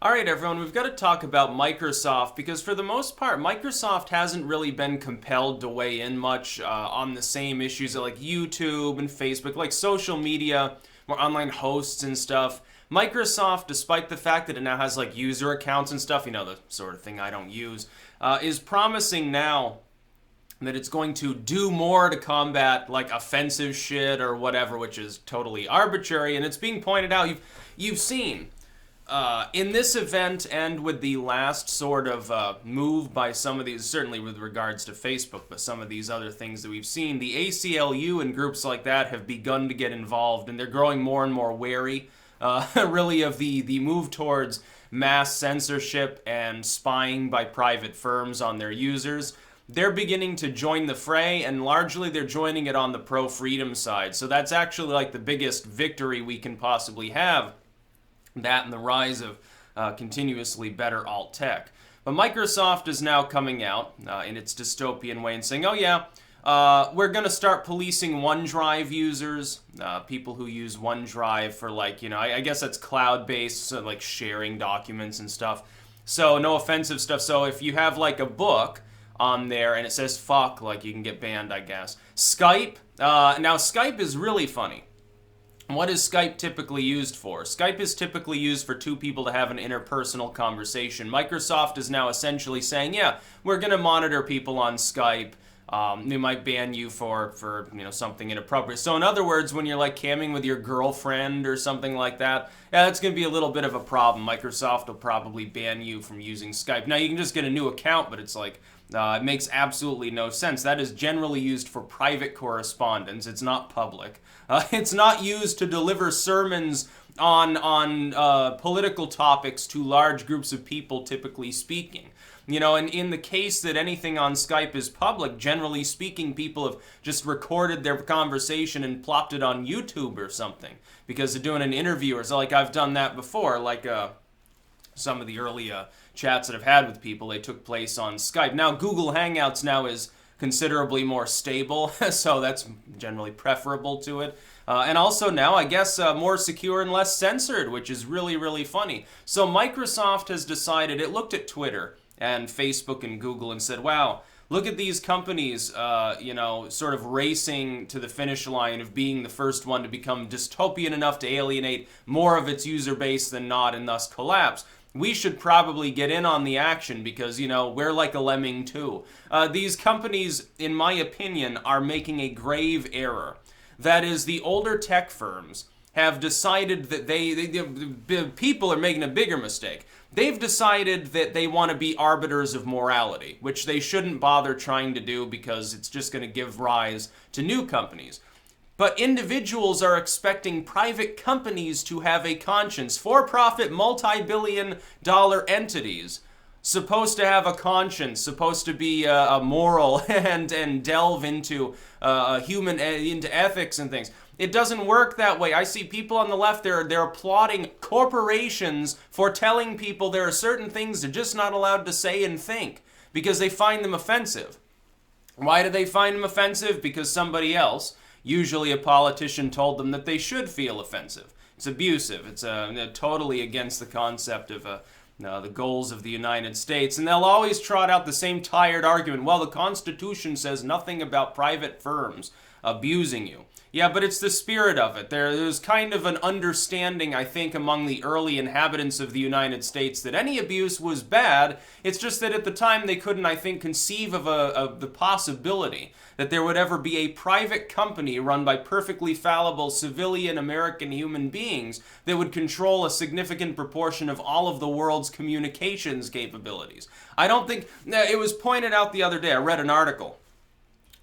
All right, everyone, we've got to talk about Microsoft because for the most part, Microsoft hasn't really been compelled to weigh in much on the same issues like YouTube and Facebook, like social media, more online hosts and stuff. Microsoft, despite the fact that it now has like user accounts and stuff, the sort of thing I don't use, is promising now that it's going to do more to combat like offensive shit or whatever, which is totally arbitrary. And it's being pointed out. You've seen. In this event and with the last sort of move by some of these, certainly with regards to Facebook, but some of these other things that we've seen, the ACLU and groups like that have begun to get involved, and they're growing more and more wary, really, of the move towards mass censorship and spying by private firms on their users. They're beginning to join the fray, and largely they're joining it on the pro-freedom side. So that's actually like the biggest victory we can possibly have. That and the rise of continuously better alt tech. But Microsoft is now coming out in its dystopian way and saying, oh yeah, we're going to start policing OneDrive users, people who use OneDrive for like, I guess that's cloud-based, so like sharing documents and stuff. So no offensive stuff. So if you have like a book on there and it says fuck, like you can get banned, I guess. Skype, now Skype is really funny. What is Skype typically used for? Skype is typically used for two people to have an interpersonal conversation. Microsoft is now essentially saying, yeah, we're going to monitor people on Skype. They might ban you for something inappropriate. So in other words, when you're like camming with your girlfriend or something like that, yeah, that's going to be a little bit of a problem. Microsoft will probably ban you from using Skype. Now you can just get a new account, but it's like, it makes absolutely no sense. That is generally used for private correspondence. It's not public. It's not used to deliver sermons on political topics to large groups of people, typically speaking. And in the case that anything on Skype is public, generally speaking, people have just recorded their conversation and plopped it on YouTube or something because they're doing an interview or so. Like I've done that before, like some of the early chats that I've had with people, they took place on Skype. Now, Google Hangouts now is considerably more stable, so that's generally preferable to it. And also now, I guess, more secure and less censored, which is really, really funny. So Microsoft has decided, it looked at Twitter and Facebook and Google and said, wow, look at these companies, sort of racing to the finish line of being the first one to become dystopian enough to alienate more of its user base than not and thus collapse. We should probably get in on the action because, we're like a lemming too. These companies, in my opinion, are making a grave error. That is, the older tech firms have decided that the people are making a bigger mistake. They've decided that they want to be arbiters of morality, which they shouldn't bother trying to do because it's just going to give rise to new companies. But individuals are expecting private companies to have a conscience. For-profit, multi-billion-dollar entities supposed to have a conscience, supposed to be a moral and delve into into ethics and things. It doesn't work that way. I see people on the left, they're applauding corporations for telling people there are certain things they're just not allowed to say and think because they find them offensive. Why do they find them offensive? Because somebody else, usually a politician, told them that they should feel offensive. It's abusive. It's totally against the concept of the goals of the United States. And they'll always trot out the same tired argument. Well, the Constitution says nothing about private firms abusing you. Yeah, but it's the spirit of it. There's kind of an understanding, I think, among the early inhabitants of the United States that any abuse was bad. It's just that at the time they couldn't, I think, conceive of the possibility that there would ever be a private company run by perfectly fallible civilian American human beings that would control a significant proportion of all of the world's communications capabilities. I don't think, it was pointed out the other day, I read an article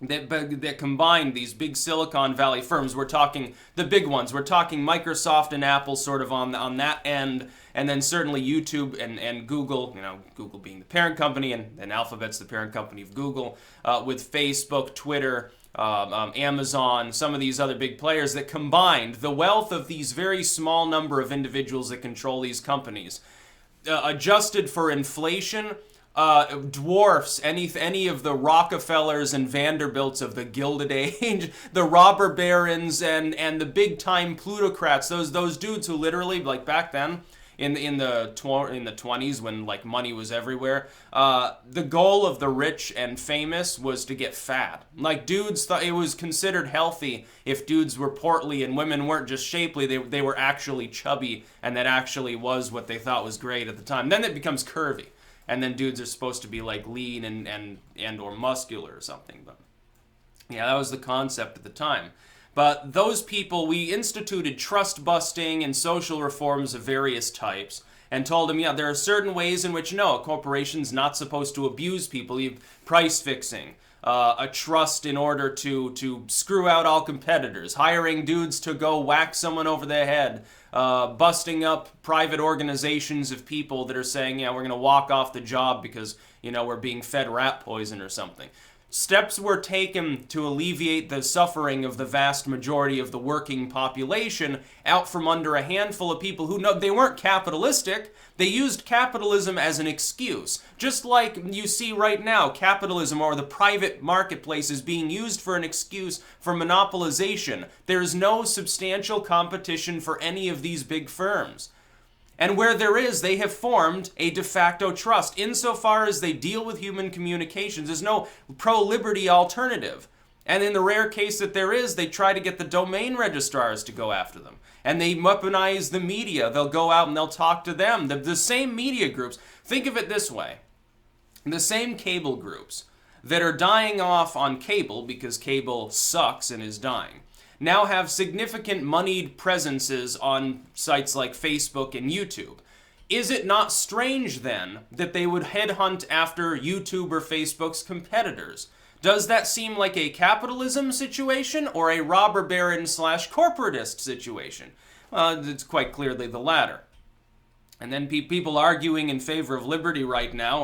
that combined these big Silicon Valley firms. We're talking the big ones. We're talking Microsoft and Apple sort of on that end, and then certainly YouTube and Google, Google being the parent company, and Alphabet's the parent company of Google, with Facebook, Twitter, Amazon, some of these other big players that combined the wealth of these very small number of individuals that control these companies, adjusted for inflation, dwarfs any of the Rockefellers and Vanderbilts of the Gilded Age, the robber barons and the big time plutocrats, those dudes who literally, like back then, in the 20s when like money was everywhere. The goal of the rich and famous was to get fat. Like dudes thought it was considered healthy if dudes were portly and women weren't just shapely. They were actually chubby, and that actually was what they thought was great at the time. Then it becomes curvy, and then dudes are supposed to be like lean and or muscular or something. But yeah, that was the concept at the time. But those people, we instituted trust busting and social reforms of various types and told them, yeah, there are certain ways in which, no, a corporation's not supposed to abuse people. You have price fixing, a trust in order to screw out all competitors, hiring dudes to go whack someone over the head, busting up private organizations of people that are saying, yeah, we're going to walk off the job because, you know, we're being fed rat poison or something. Steps were taken to alleviate the suffering of the vast majority of the working population out from under a handful of people who know they weren't capitalistic. They used capitalism as an excuse. Just like you see right now, capitalism or the private marketplace is being used for an excuse for monopolization. There is no substantial competition for any of these big firms. And where there is, they have formed a de facto trust. Insofar as they deal with human communications, there's no pro-liberty alternative. And in the rare case that there is, they try to get the domain registrars to go after them. And they weaponize the media. They'll go out and they'll talk to them. The same media groups. Think of it this way. The same cable groups that are dying off on cable because cable sucks and is dying now have significant moneyed presences on sites like Facebook and YouTube. Is it not strange, then, that they would headhunt after YouTube or Facebook's competitors? Does that seem like a capitalism situation or a robber baron / corporatist situation? It's quite clearly the latter. And then people arguing in favor of liberty right now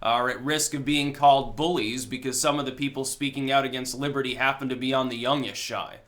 are at risk of being called bullies because some of the people speaking out against liberty happen to be on the youngish side.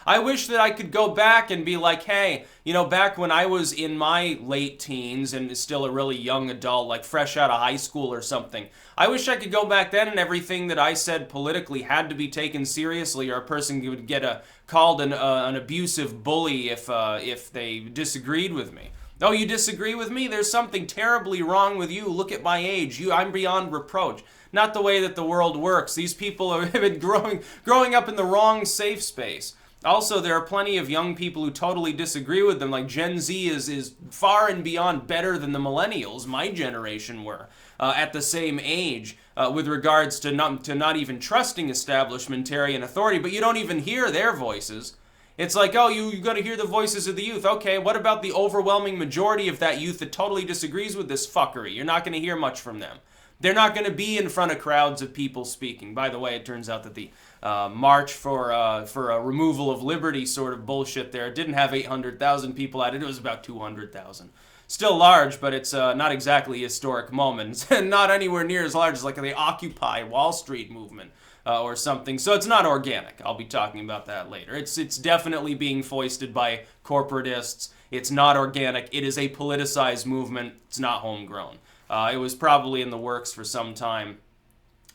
I wish that I could go back and be like, hey, you know, back when I was in my late teens and still a really young adult, like fresh out of high school or something, I wish I could go back then and everything that I said politically had to be taken seriously, or a person would get called an abusive bully if they disagreed with me. Oh, you disagree with me? There's something terribly wrong with you. Look at my age. I'm beyond reproach. Not the way that the world works. These people have been growing up in the wrong safe space. Also, there are plenty of young people who totally disagree with them. Like Gen Z is far and beyond better than the millennials, my generation were, at the same age, with regards to not even trusting establishmentarian authority. But you don't even hear their voices. It's like, oh, you got to hear the voices of the youth. Okay, what about the overwhelming majority of that youth that totally disagrees with this fuckery? You're not going to hear much from them. They're not going to be in front of crowds of people speaking. By the way, it turns out that the march for a removal of liberty sort of bullshit there didn't have 800,000 people at it. It was about 200,000. Still large, but it's not exactly a historic moment. It's not anywhere near as large as like the Occupy Wall Street movement. Or something. So it's not organic. I'll be talking about that later. It's definitely being foisted by corporatists. It's not organic. It is a politicized movement. It's not homegrown. It was probably in the works for some time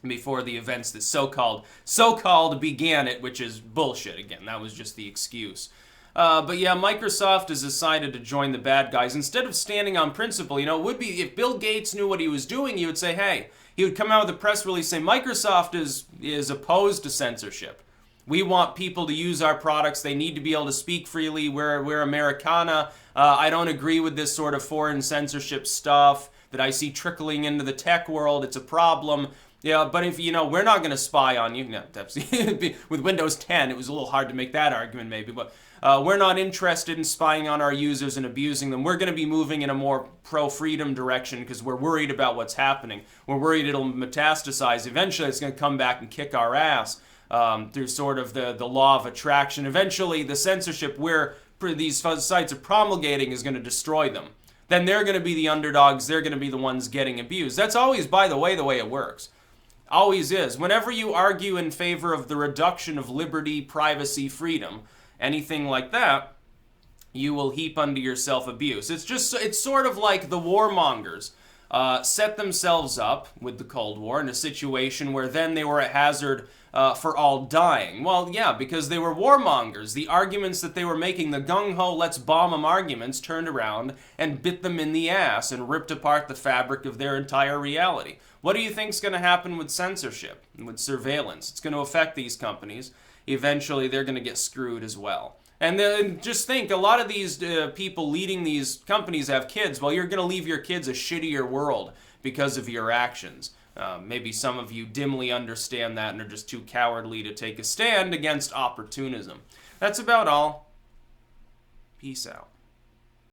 before the events that so-called began it, which is bullshit again. That was just the excuse. But yeah, Microsoft has decided to join the bad guys. Instead of standing on principle, you know, it would be, if Bill Gates knew what he was doing, he would say, hey, he would come out with a press release saying, Microsoft is opposed to censorship. We want people to use our products. They need to be able to speak freely. We're Americana. I don't agree with this sort of foreign censorship stuff that I see trickling into the tech world. It's a problem. Yeah, but if, you know, we're not going to spy on you. No, with Windows 10, it was a little hard to make that argument maybe, but we're not interested in spying on our users and abusing them. We're going to be moving in a more pro-freedom direction because we're worried about what's happening. We're worried it'll metastasize. Eventually, it's going to come back and kick our ass through sort of the law of attraction. Eventually, the censorship where these sites are promulgating is going to destroy them. Then they're going to be the underdogs. They're going to be the ones getting abused. That's always, by the way it works. Always is. Whenever you argue in favor of the reduction of liberty, privacy, freedom, anything like that, you will heap unto yourself abuse. It's sort of like the warmongers set themselves up with the Cold War in a situation where then they were at hazard for all dying. Well, yeah, because they were warmongers. The arguments that they were making, the gung-ho let's bomb them arguments, turned around and bit them in the ass and ripped apart the fabric of their entire reality. What do you think is going to happen with censorship and with surveillance? It's going to affect these companies. Eventually, they're going to get screwed as well. And then just think, a lot of these people leading these companies have kids. Well, you're going to leave your kids a shittier world because of your actions. Maybe some of you dimly understand that and are just too cowardly to take a stand against opportunism. That's about all. Peace out.